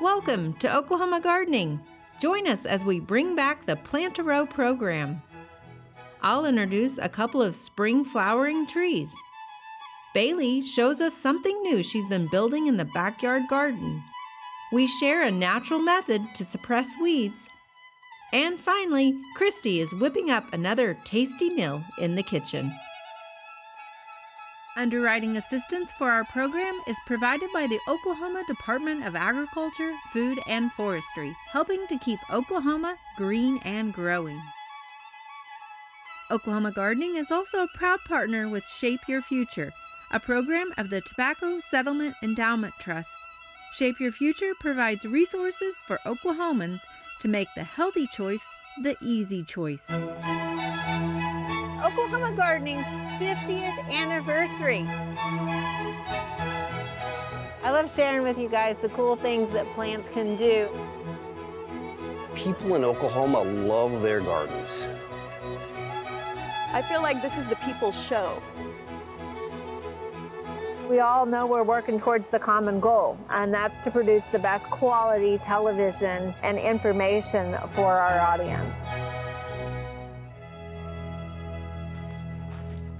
Welcome to Oklahoma Gardening. Join us as we bring back the Plant a Row program. I'll introduce a couple of spring flowering trees. Bailey shows us something new she's been building in the backyard garden. We share a natural method to suppress weeds. And finally, Christi is whipping up another tasty meal in the kitchen. Underwriting assistance for our program is provided by the Oklahoma Department of Agriculture, Food, and Forestry, helping to keep Oklahoma green and growing. Oklahoma Gardening is also a proud partner with Shape Your Future, a program of the Tobacco Settlement Endowment Trust. Shape Your Future provides resources for Oklahomans to make the healthy choice the easy choice. Oklahoma Gardening's 50th anniversary. I love sharing with you guys the cool things that plants can do. People in Oklahoma love their gardens. I feel like this is the people's show. We all know we're working towards the common goal, and that's to produce the best quality television and information for our audience.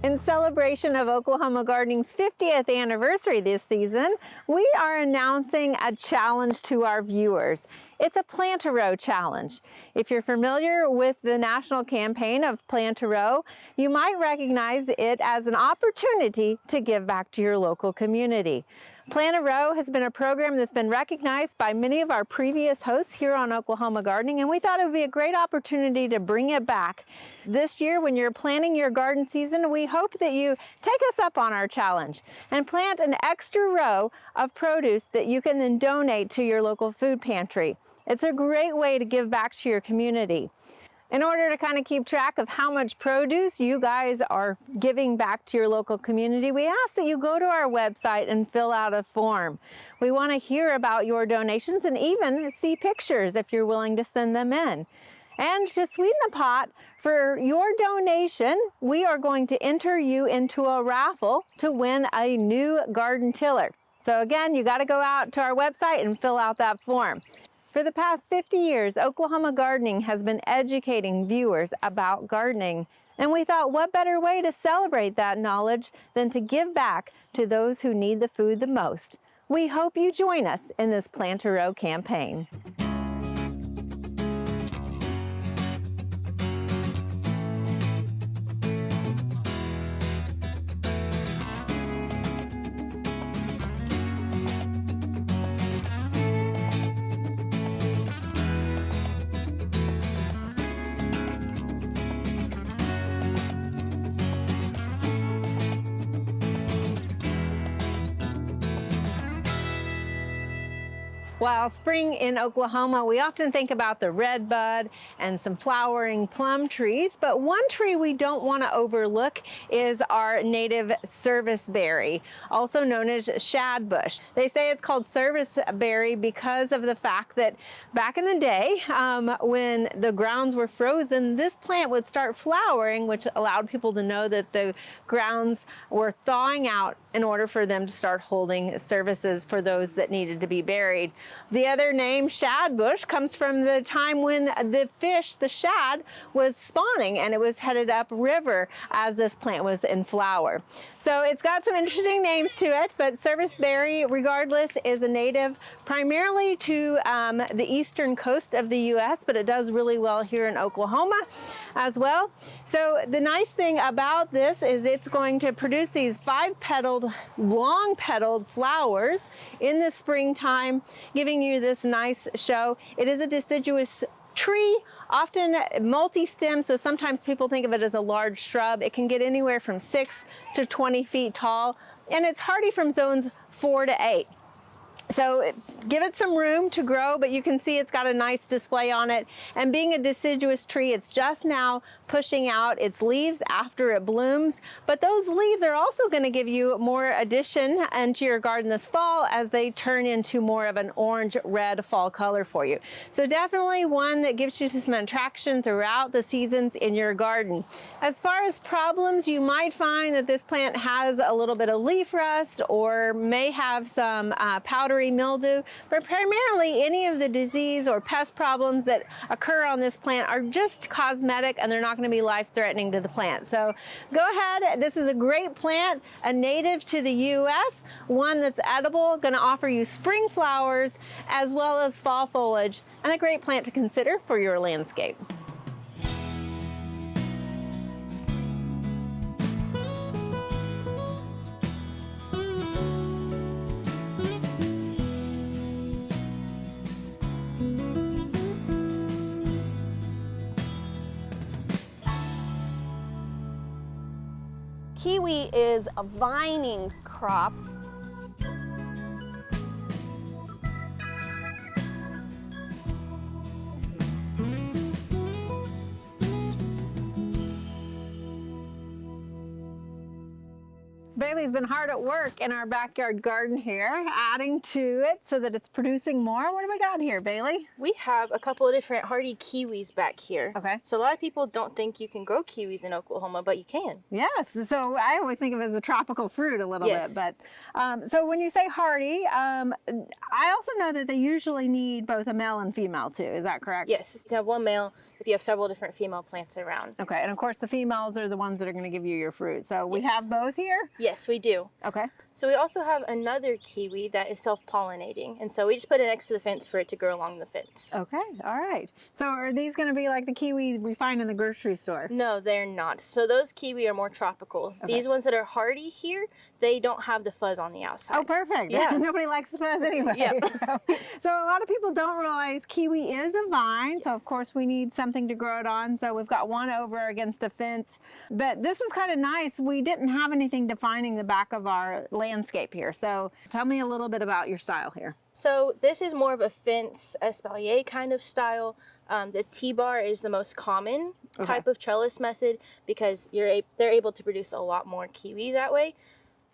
In celebration of Oklahoma Gardening's 50th anniversary this season, we are announcing a challenge to our viewers. It's a Plant a Row challenge. If you're familiar with the national campaign of Plant a Row, you might recognize it as an opportunity to give back to your local community. Plant a Row has been a program that's been recognized by many of our previous hosts here on Oklahoma Gardening, and we thought it would be a great opportunity to bring it back. This year, when you're planning your garden season, we hope that you take us up on our challenge and plant an extra row of produce that you can then donate to your local food pantry. It's a great way to give back to your community. In order to kind of keep track of how much produce you guys are giving back to your local community, we ask that you go to our website and fill out a form. We want to hear about your donations and even see pictures if you're willing to send them in. And to sweeten the pot, for your donation, we are going to enter you into a raffle to win a new garden tiller. So again, you got to go out to our website and fill out that form. For the past 50 years, Oklahoma Gardening has been educating viewers about gardening, and we thought what better way to celebrate that knowledge than to give back to those who need the food the most. We hope you join us in this Plant a Row campaign. While spring in Oklahoma, we often think about the redbud and some flowering plum trees, but one tree we don't want to overlook is our native serviceberry, also known as shadbush. They say it's called serviceberry because of the fact that back in the day, when the grounds were frozen, this plant would start flowering, which allowed people to know that the grounds were thawing out in order for them to start holding services for those that needed to be buried. The other name, shadbush, comes from the time when the fish, the shad, was spawning and it was headed up river as this plant was in flower. So it's got some interesting names to it, but serviceberry, regardless, is a native primarily to the eastern coast of the U.S., but it does really well here in Oklahoma as well. So the nice thing about this is it's going to produce these 5-petaled, long-petaled flowers in the springtime, giving you this nice show. It is a deciduous tree, often multi-stem, so sometimes people think of it as a large shrub. It can get anywhere from 6 to 20 feet tall, and it's hardy from zones 4 to 8. So give it some room to grow, but you can see it's got a nice display on it. And being a deciduous tree, it's just now pushing out its leaves after it blooms. But those leaves are also going to give you more addition into your garden this fall as they turn into more of an orange-red fall color for you. So definitely one that gives you some attraction throughout the seasons in your garden. As far as problems, you might find that this plant has a little bit of leaf rust or may have some powdery mildew, but primarily any of the disease or pest problems that occur on this plant are just cosmetic and they're not going to be life-threatening to the plant. So go ahead, this is a great plant, a native to the US, one that's edible, going to offer you spring flowers as well as fall foliage, and a great plant to consider for your landscape. Kiwi is a vining crop. Bailey's been hard at work in our backyard garden here, adding to it so that it's producing more. What do we got here, Bailey? We have a couple of different hardy kiwis back here. Okay. So a lot of people don't think you can grow kiwis in Oklahoma, but you can. Yes. So I always think of it as a tropical fruit a little Yes. bit. But so when you say hardy, I also know that they usually need both a male and female too. Is that correct? Yes, you can have one male if you have several different female plants around. Okay. And of course, the females are the ones that are going to give you your fruit. So we Yes. have both here? Yes, we do. Okay. So we also have another kiwi that is self-pollinating, and so we just put it next to the fence for it to grow along the fence. Okay. All right. So are these going to be like the kiwi we find in the grocery store? No, they're not. So those kiwi are more tropical. Okay. These ones that are hardy here, they don't have the fuzz on the outside. Oh, perfect. Yeah. Nobody likes the fuzz anyway. Yeah. So a lot of people don't realize kiwi is a vine. So Yes. of course we need something to grow it on. So we've got one over against a fence. But this was kind of nice. We didn't have anything defining the back of our landscape here. So tell me a little bit about your style here. So this is more of a fence espalier kind of style. The T-bar is the most common type of trellis method because they're able to produce a lot more kiwi that way.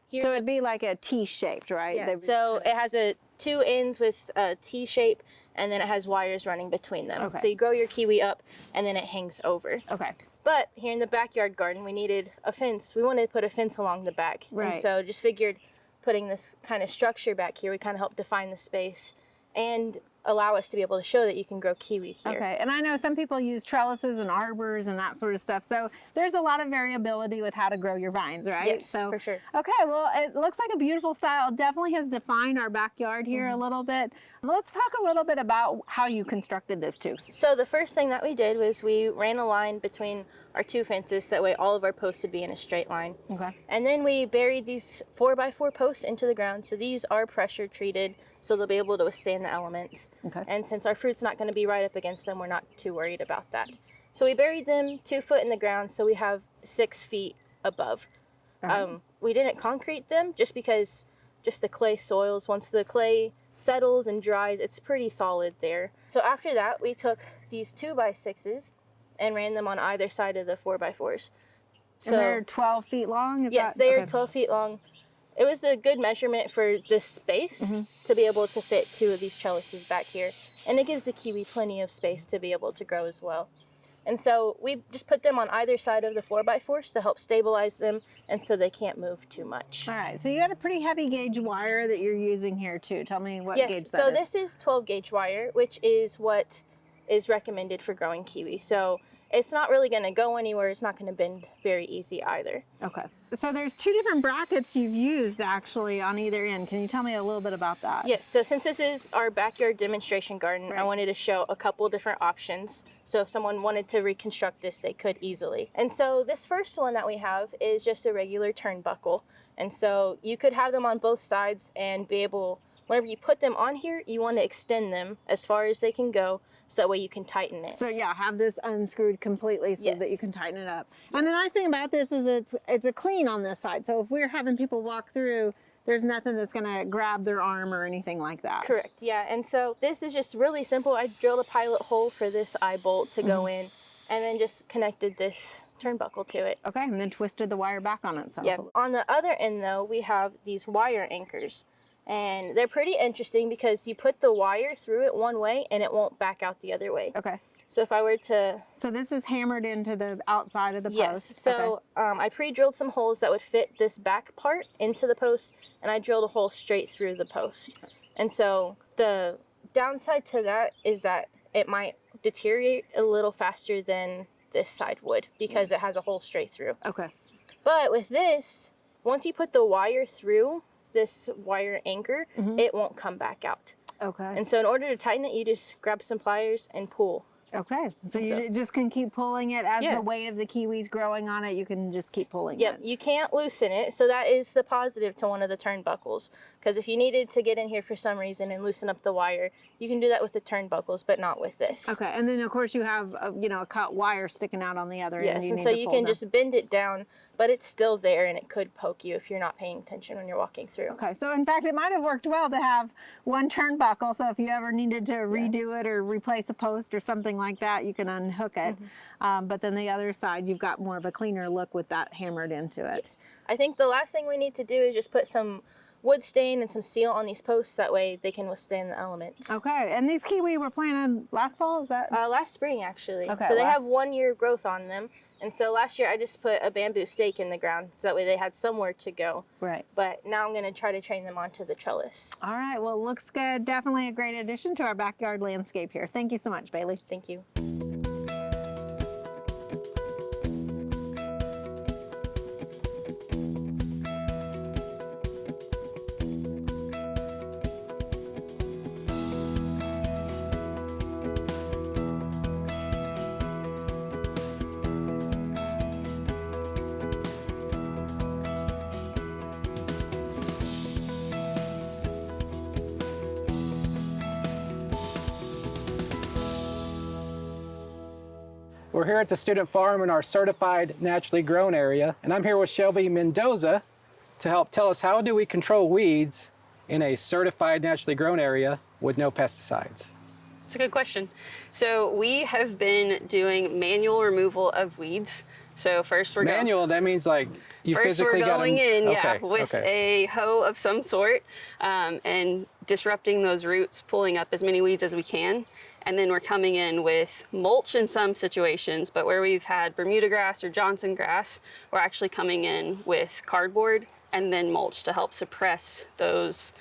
Here, So it'd be like a T-shaped, right? yeah, so it has two ends with a T shape, and then it has wires running between them. Okay. So you grow your kiwi up, and then it hangs over. Okay. But here in the backyard garden, we needed a fence. We wanted to put a fence along the back. Right. And so just figured putting this kind of structure back here would kind of help define the space and allow us to be able to show that you can grow kiwi here. Okay, and I know some people use trellises and arbors and that sort of stuff. So there's a lot of variability with how to grow your vines, right? Yes, so, for sure. Okay, well, it looks like a beautiful style. It definitely has defined our backyard here a little bit. Let's talk a little bit about how you constructed this too. So the first thing that we did was we ran a line between our two fences. That way all of our posts would be in a straight line. Okay. And then we buried these 4x4 posts into the ground. So these are pressure treated, so they'll be able to withstand the elements. Okay. And since our fruit's not going to be right up against them, we're not too worried about that. So we buried them 2 foot in the ground, so we have 6 feet above. We didn't concrete them just because just the clay soils, once the clay settles and dries, it's pretty solid there. So after that, we took these 2x6s and ran them on either side of the 4x4s. So And they're 12 feet long? Is yes, that, they are okay. 12 feet long. It was a good measurement for this space to be able to fit 2 of these trellises back here. And it gives the kiwi plenty of space to be able to grow as well. And so we just put them on either side of the 4x4s to help stabilize them and so they can't move too much. All right, so you got a pretty heavy gauge wire that you're using here too. Tell me what gauge Yes, that so is. this is 12 gauge wire, which is what is recommended for growing kiwi. So it's not really going to go anywhere. It's not going to bend very easy either. Okay. So there's 2 different brackets you've used actually on either end. Can you tell me a little bit about that? Yes, so since this is our backyard demonstration garden, I Right. wanted to show a couple different options. So if someone wanted to reconstruct this, they could easily. And so this first one that we have is just a regular turnbuckle. And so you could have them on both sides and be able, whenever you put them on here, you want to extend them as far as they can go, so that way you can tighten it. So yeah, have this unscrewed completely so that Yes. you can tighten it up. And the nice thing about this is it's a clean on this side. So if we're having people walk through, There's nothing that's going to grab their arm or anything like that. Correct, yeah. And so this is just really simple. I drilled a pilot hole for this eye bolt to go in, and then just connected this turnbuckle to it. Okay, and then twisted the wire back on itself. Yeah. On the other end though, we have these wire anchors. And they're pretty interesting because you put the wire through it one way and it won't back out the other way. Okay. So if I were to... So this is hammered into the outside of the post? Yes. So I pre-drilled some holes that would fit this back part into the post, and I drilled a hole straight through the post. And so the downside to that is that it might deteriorate a little faster than this side would because it has a hole straight through. Okay. But with this, once you put the wire through this wire anchor, it won't come back out. Okay. And so in order to tighten it, you just grab some pliers and pull. Okay. So you just can keep pulling it as Yeah. the weight of the kiwis growing on it. You can just keep pulling Yep, it. you can't loosen it. So that is the positive to one of the turnbuckles. Because if you needed to get in here for some reason and loosen up the wire, you can do that with the turnbuckles, but not with this. Okay. And then of course you have a cut wire sticking out on the other end. Yes, and so you can just bend it down, but it's still there and it could poke you if you're not paying attention when you're walking through. Okay, so in fact, it might have worked well to have one turnbuckle. So if you ever needed to redo it or replace a post or something like that, you can unhook it. But then the other side, you've got more of a cleaner look with that hammered into it. Yes. I think the last thing we need to do is just put some wood stain and some seal on these posts. That way they can withstand the elements. Okay, and these kiwi were planted last fall, is that? Last spring, actually. Okay, So they have 1 year growth on them. And so last year I just put a bamboo stake in the ground so that way they had somewhere to go. Right. But now I'm going to try to train them onto the trellis. All right, well, looks good. Definitely a great addition to our backyard landscape here. Thank you so much, Bailey. Thank you. We're here at the student farm in our certified naturally grown area, and I'm here with Shelby Mendoza to help tell us how do we control weeds in a certified naturally grown area with no pesticides. It's a good question. So we have been doing manual removal of weeds. So first we're Manual, that means like you first physically we're going in, okay, with a hoe of some sort and disrupting those roots, pulling up as many weeds as we can. And then we're coming in with mulch in some situations, but where we've had Bermuda grass or Johnson grass, we're actually coming in with cardboard and then mulch to help suppress those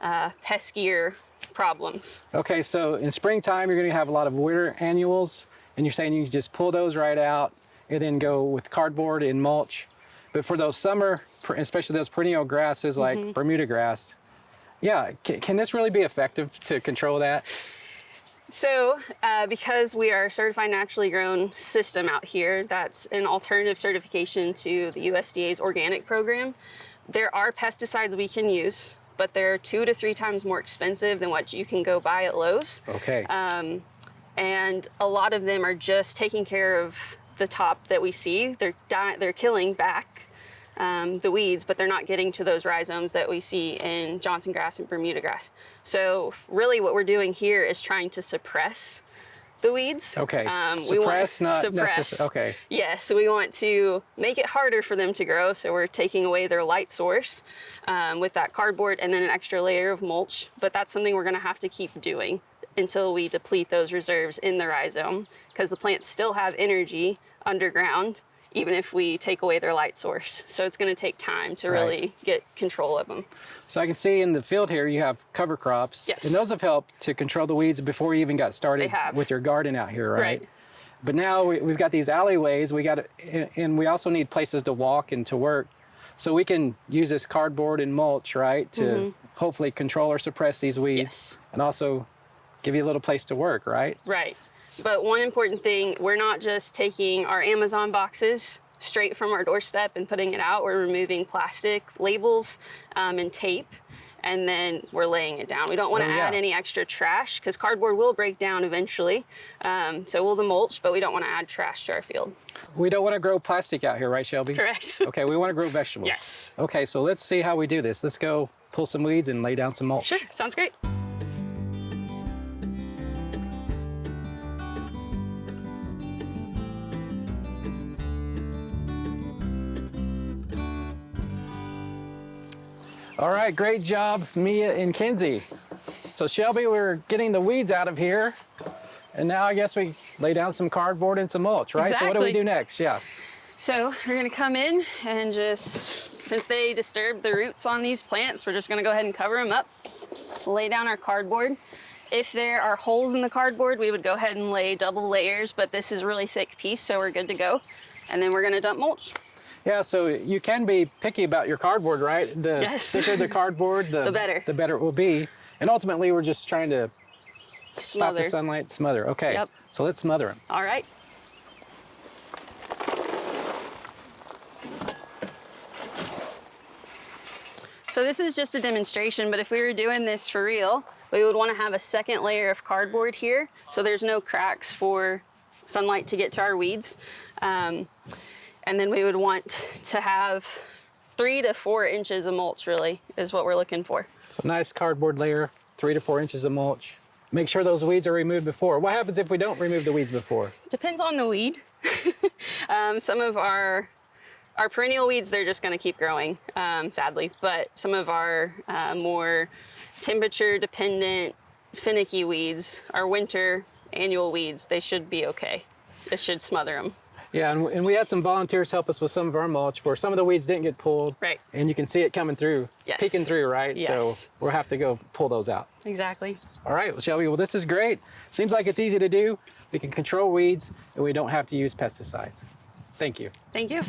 peskier problems. Okay, so in springtime, you're gonna have a lot of winter annuals, and you're saying you can just pull those right out and then go with cardboard and mulch. But for those summer, especially those perennial grasses like Bermuda grass, yeah, can this really be effective to control that? So because we are a certified naturally grown system out here, that's an alternative certification to the USDA's organic program. There are pesticides we can use, but they're 2 to 3 times more expensive than what you can go buy at Lowe's. Okay. And a lot of them are just taking care of the top that we see. They're killing back the weeds, but they're not getting to those rhizomes that we see in Johnson grass and Bermuda grass. So really what we're doing here is trying to suppress the weeds. Okay. Suppress. Okay. Yes, so we want to make it harder for them to grow, so we're taking away their light source with that cardboard and then an extra layer of mulch, but that's something we're gonna have to keep doing until we deplete those reserves in the rhizome, because the plants still have energy underground, even if we take away their light source. So it's gonna take time to really get control of them. So I can see in the field here, you have cover crops. Yes. And those have helped to control the weeds before you even got started with your garden out here, right? But now we've got these alleyways, and we also need places to walk and to work. So we can use this cardboard and mulch, right? To hopefully control or suppress these weeds. And also give you a little place to work, right? Right. But one important thing, we're not just taking our Amazon boxes straight from our doorstep and putting it out. We're removing plastic labels and tape and then we're laying it down. We don't want to add any extra trash because cardboard will break down eventually. So will the mulch, but we don't want to add trash to our field. We don't want to grow plastic out here, right, Shelby? Correct. Okay, we want to grow vegetables. Yes. Okay, so let's see how we do this. Let's go pull some weeds and lay down some mulch. Sure, sounds great. All right, great job, Mia and Kenzie. So Shelby, we're getting the weeds out of here. And now I guess we lay down some cardboard and some mulch, right? Exactly. So what do we do next? Yeah. So we're gonna come in and just, since they disturb the roots on these plants, we're just gonna go ahead and cover them up, lay down our cardboard. If there are holes in the cardboard, we would go ahead and lay double layers, but this is a really thick piece, so we're good to go. And then we're gonna dump mulch. Yeah, so you can be picky about your cardboard, right? The thicker the cardboard, the better. The better it will be. And ultimately, we're just trying to stop the sunlight, smother. Okay, Yep. So let's smother them. All right. So this is just a demonstration, but if we were doing this for real, we would want to have a second layer of cardboard here, so there's no cracks for sunlight to get to our weeds. And then we would want to have 3 to 4 inches of mulch, really, is what we're looking for. So nice cardboard layer, 3 to 4 inches of mulch. Make sure those weeds are removed before. What happens if we don't remove the weeds before? Depends on the weed. Some of our perennial weeds, they're just gonna keep growing, sadly. But some of our more temperature dependent, finicky weeds, our winter annual weeds, they should be okay. It should smother them. Yeah, and we had some volunteers help us with some of our mulch where some of the weeds didn't get pulled. Right. And you can see it coming through, peeking through, right? Yes. So we'll have to go pull those out. Exactly. All right, well, Shelby, well, this is great. Seems like it's easy to do. We can control weeds and we don't have to use pesticides. Thank you. Thank you.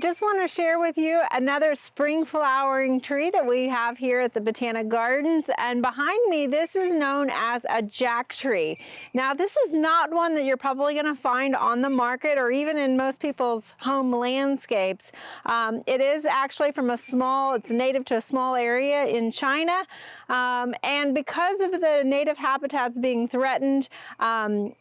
Just want to share with you another spring flowering tree that we have here at the Botanic Gardens. And behind me, this is known as a Jacktree. Now, this is not one that you're probably going to find on the market or even in most people's home landscapes. It is actually from it's native to a small area in China. And because of the native habitats being threatened,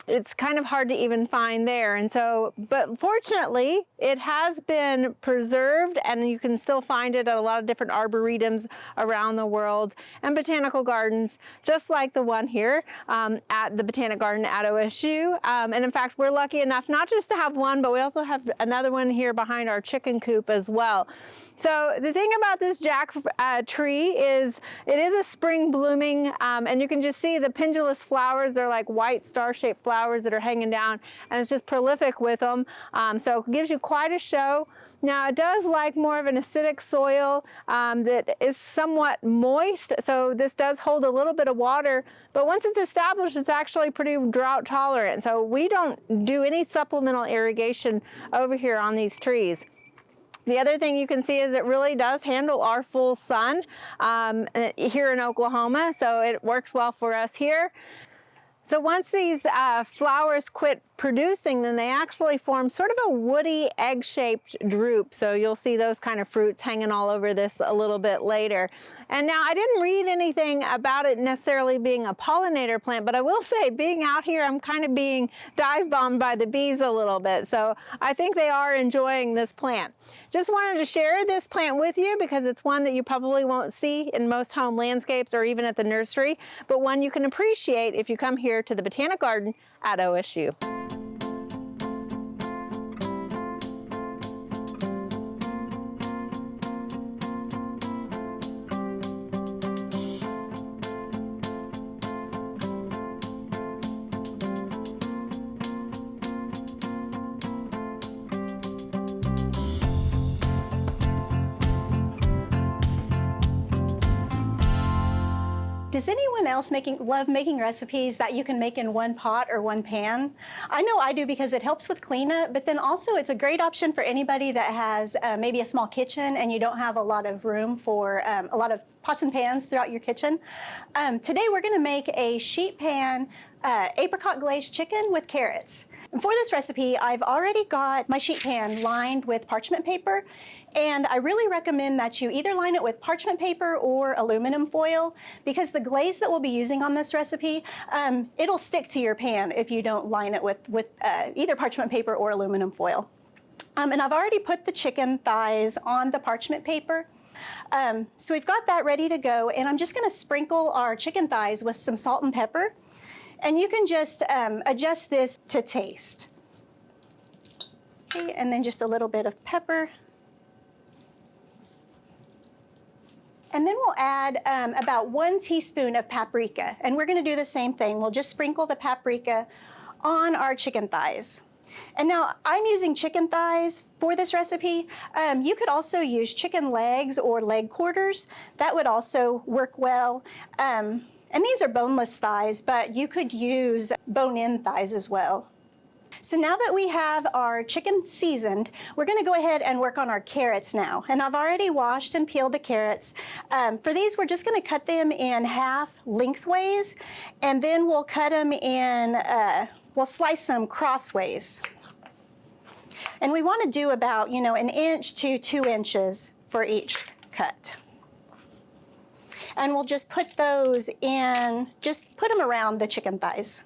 it's kind of hard to even find there. And so, but fortunately, it has been preserved and you can still find it at a lot of different arboretums around the world and botanical gardens, just like the one here at the Botanic Garden at OSU. And in fact, we're lucky enough not just to have one, but we also have another one here behind our chicken coop as well. So the thing about this Jack tree is it is a spring blooming, and you can just see the pendulous flowers. They're like white star-shaped flowers that are hanging down, and it's just prolific with them. So it gives you quite a show. Now it does like more of an acidic soil that is somewhat moist, so this does hold a little bit of water, but once it's established, it's actually pretty drought tolerant. So we don't do any supplemental irrigation over here on these trees. The other thing you can see is it really does handle our full sun here in Oklahoma, so it works well for us here. So once these flowers quit producing, then they actually form sort of a woody egg-shaped drupe. So you'll see those kind of fruits hanging all over this a little bit later. And now I didn't read anything about it necessarily being a pollinator plant, but I will say being out here, I'm kind of being dive bombed by the bees a little bit. So I think they are enjoying this plant. Just wanted to share this plant with you because it's one that you probably won't see in most home landscapes or even at the nursery, but one you can appreciate if you come here to the Botanic Garden at OSU. Does anyone else love making recipes that you can make in one pot or one pan? I know I do because it helps with cleanup, but then also it's a great option for anybody that has maybe a small kitchen and you don't have a lot of room for a lot of pots and pans throughout your kitchen. Today we're gonna make a sheet pan apricot glazed chicken with carrots. And for this recipe, I've already got my sheet pan lined with parchment paper, and I really recommend that you either line it with parchment paper or aluminum foil, because the glaze that we'll be using on this recipe, it'll stick to your pan if you don't line it with either parchment paper or aluminum foil. And I've already put the chicken thighs on the parchment paper. So we've got that ready to go, and I'm just gonna sprinkle our chicken thighs with some salt and pepper. And you can just adjust this to taste. Okay, and then just a little bit of pepper. And then we'll add about 1 teaspoon of paprika. And we're gonna do the same thing. We'll just sprinkle the paprika on our chicken thighs. And now I'm using chicken thighs for this recipe. You could also use chicken legs or leg quarters. That would also work well. And these are boneless thighs, but you could use bone-in thighs as well. So now that we have our chicken seasoned, we're gonna go ahead and work on our carrots now. And I've already washed and peeled the carrots. For these, we're just gonna cut them in half lengthways, and then we'll cut them in, we'll slice them crossways. And we wanna do about, 1 inch to 2 inches for each cut. And we'll just put those in, just put them around the chicken thighs.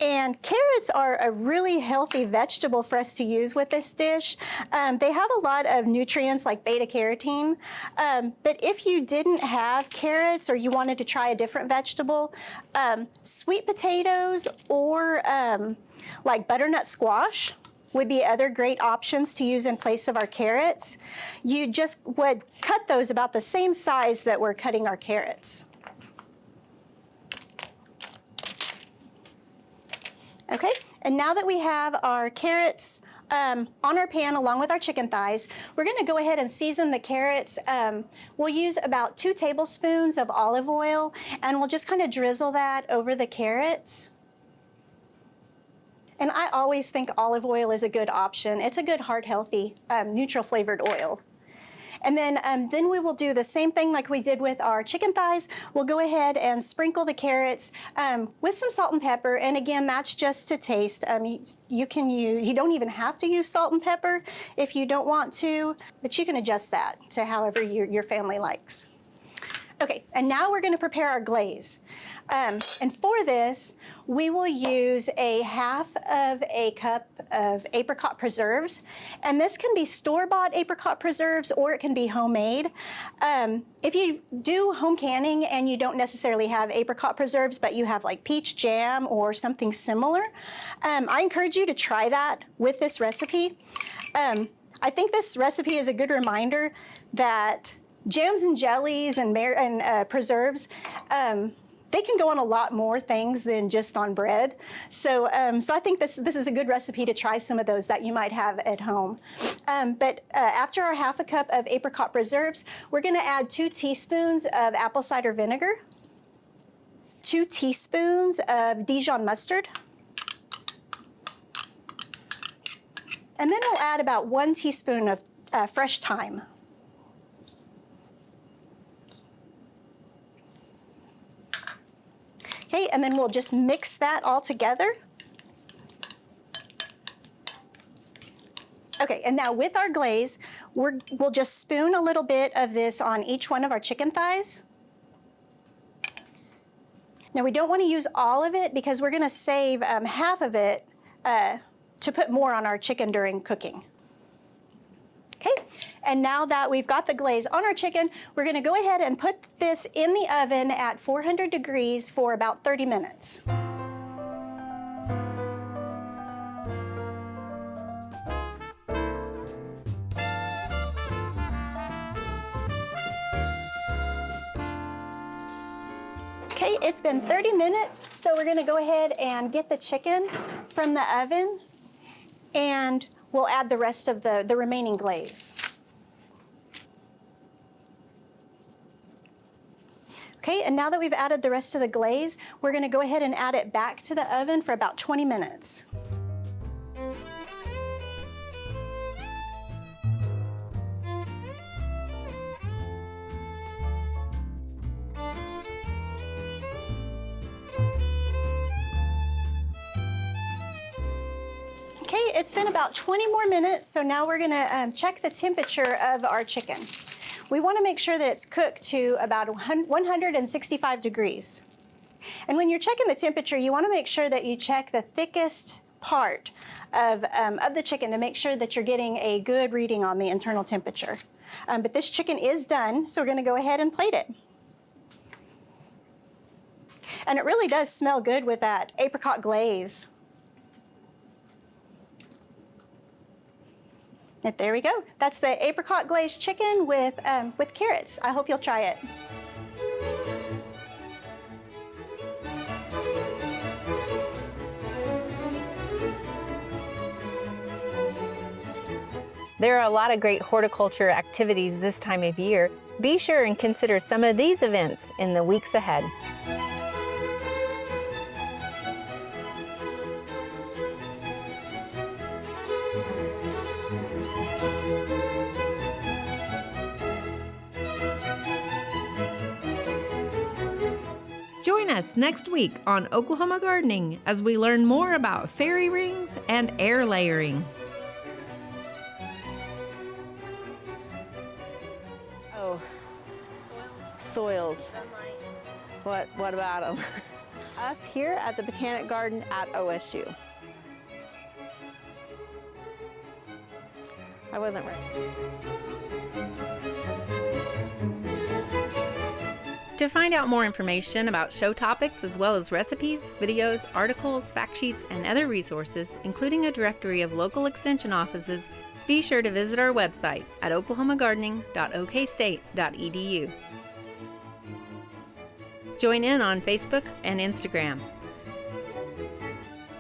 And carrots are a really healthy vegetable for us to use with this dish. They have a lot of nutrients like beta carotene. But if you didn't have carrots or you wanted to try a different vegetable, sweet potatoes or like butternut squash would be other great options to use in place of our carrots. You just would cut those about the same size that we're cutting our carrots. Okay, and now that we have our carrots on our pan along with our chicken thighs, we're gonna go ahead and season the carrots. We'll use about 2 tablespoons of olive oil, and we'll just kind of drizzle that over the carrots. And I always think olive oil is a good option. It's a good, heart healthy, neutral flavored oil. And then we will do the same thing like we did with our chicken thighs. We'll go ahead and sprinkle the carrots with some salt and pepper. And again, that's just to taste. You don't even have to use salt and pepper if you don't want to, but you can adjust that to however your family likes. Okay, and now we're gonna prepare our glaze. And for this, we will use a 1/2 cup of apricot preserves. And this can be store-bought apricot preserves or it can be homemade. If you do home canning and you don't necessarily have apricot preserves, but you have like peach jam or something similar, I encourage you to try that with this recipe. I think this recipe is a good reminder that jams and jellies and preserves, they can go on a lot more things than just on bread. So I think this is a good recipe to try some of those that you might have at home. But after our 1/2 cup of apricot preserves, we're gonna add 2 teaspoons of apple cider vinegar, 2 teaspoons of Dijon mustard, and then we'll add about 1 teaspoon of fresh thyme. Okay, and then we'll just mix that all together. Okay, and now with our glaze, we'll just spoon a little bit of this on each one of our chicken thighs. Now we don't want to use all of it because we're gonna save half of it to put more on our chicken during cooking. Okay, and now that we've got the glaze on our chicken, we're gonna go ahead and put this in the oven at 400 degrees for about 30 minutes. Okay, it's been 30 minutes, so we're gonna go ahead and get the chicken from the oven, and we'll add the rest of the remaining glaze. Okay, and now that we've added the rest of the glaze, we're gonna go ahead and add it back to the oven for about 20 minutes. Okay, it's been about 20 more minutes, so now we're gonna check the temperature of our chicken. We wanna make sure that it's cooked to about 165 degrees. And when you're checking the temperature, you wanna make sure that you check the thickest part of the chicken to make sure that you're getting a good reading on the internal temperature. But this chicken is done, so we're gonna go ahead and plate it. And it really does smell good with that apricot glaze. And there we go. That's the apricot glazed chicken with carrots. I hope you'll try it. There are a lot of great horticulture activities this time of year. Be sure and consider some of these events in the weeks ahead. Join us next week on Oklahoma Gardening as we learn more about fairy rings and air layering. Oh, soils. What about them? Us here at the Botanic Garden at OSU. I wasn't ready. To find out more information about show topics as well as recipes, videos, articles, fact sheets, and other resources, including a directory of local extension offices, be sure to visit our website at oklahomagardening.okstate.edu. Join in on Facebook and Instagram.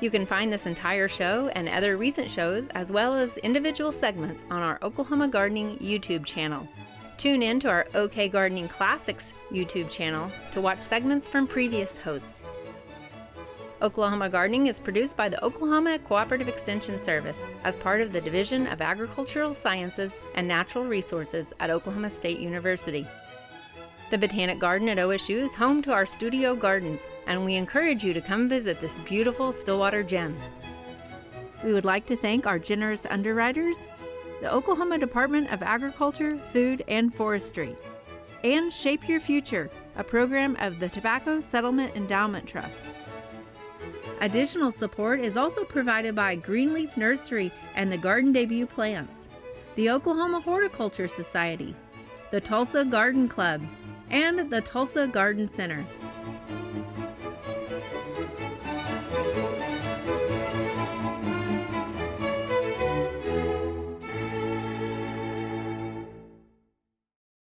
You can find this entire show and other recent shows as well as individual segments on our Oklahoma Gardening YouTube channel. Tune in to our OK Gardening Classics YouTube channel to watch segments from previous hosts. Oklahoma Gardening is produced by the Oklahoma Cooperative Extension Service as part of the Division of Agricultural Sciences and Natural Resources at Oklahoma State University. The Botanic Garden at OSU is home to our studio gardens, and we encourage you to come visit this beautiful Stillwater gem. We would like to thank our generous underwriters, the Oklahoma Department of Agriculture, Food, and Forestry, and Shape Your Future, a program of the Tobacco Settlement Endowment Trust. Additional support is also provided by Greenleaf Nursery and the Garden Debut Plants, the Oklahoma Horticulture Society, the Tulsa Garden Club, and the Tulsa Garden Center.